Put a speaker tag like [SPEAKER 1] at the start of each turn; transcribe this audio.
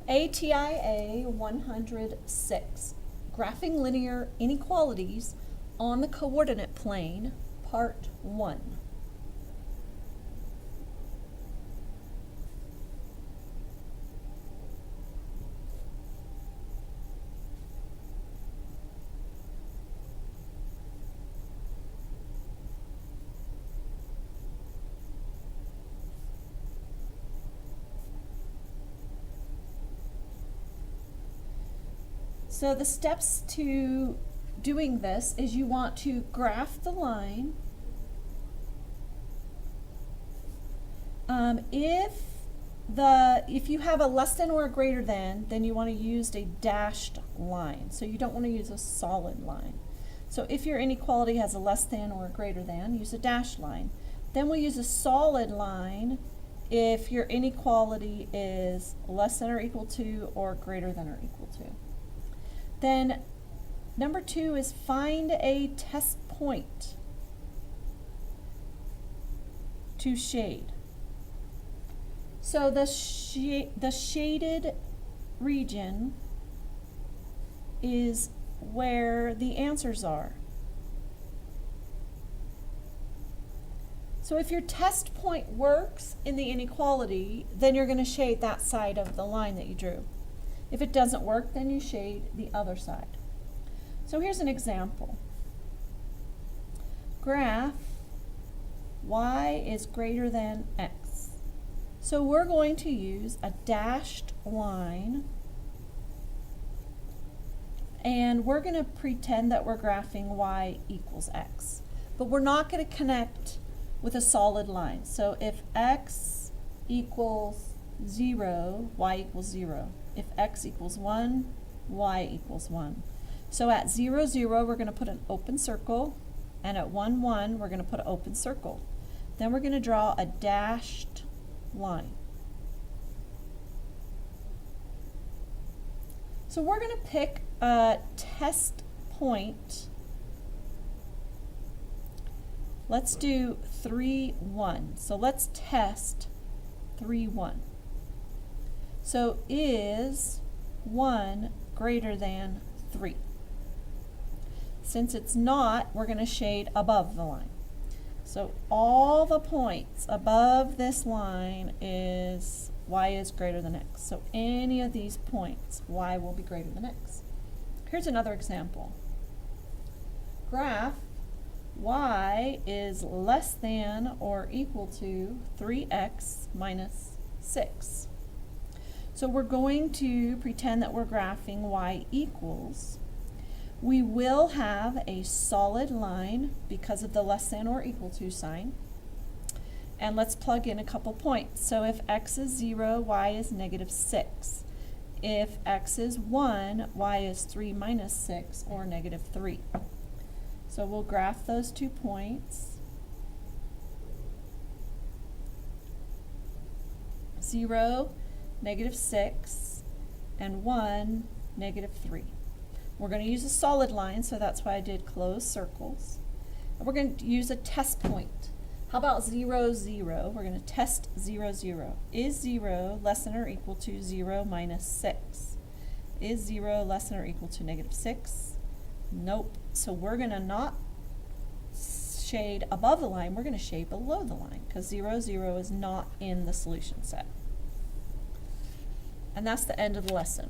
[SPEAKER 1] ATIA 106, Graphing Linear Inequalities on the Coordinate Plane, Part 1. So the steps to doing this is you want to graph the line. If you have a less than or a greater than, then you want to use a dashed line. So you don't want to use a solid line. So if your inequality has a less than or a greater than, use a dashed line. Then we'll use a solid line if your inequality is less than or equal to or greater than or equal to. Then number 2 is find a test point to shade. So the shaded region is where the answers are. So if your test point works in the inequality, then you're going to shade that side of the line that you drew. If it doesn't work, then you shade the other side. So here's an example. Graph y is greater than x. So we're going to use a dashed line, and we're going to pretend that we're graphing y equals x. But we're not going to connect with a solid line. So if x equals 0, y equals 0. If x equals 1, y equals 1. So at 0, 0, we're going to put an open circle, and at 1, 1, we're going to put an open circle. Then we're going to draw a dashed line. So we're going to pick a test point. Let's do 3, 1. So let's test 3, 1. So is 1 greater than 3? Since it's not, we're going to shade above the line. So all the points above this line is y is greater than x. So any of these points, y will be greater than x. Here's another example. Graph y is less than or equal to 3x minus 6. So we're going to pretend that we're graphing y equals. We will have a solid line because of the less than or equal to sign. And let's plug in a couple points. So if x is 0, y is negative 6. If x is 1, y is 3 minus 6, or negative 3. So we'll graph those 2 points. 0, negative 6, and 1, negative 3. We're going to use a solid line, so that's why I did closed circles. And we're going to use a test point. How about 0, 0? We're going to test 0, 0. Is 0 less than or equal to 0 minus 6? Is 0 less than or equal to negative 6? Nope. So we're going to not shade above the line, we're going to shade below the line, because 0, 0 is not in the solution set. And that's the end of the lesson.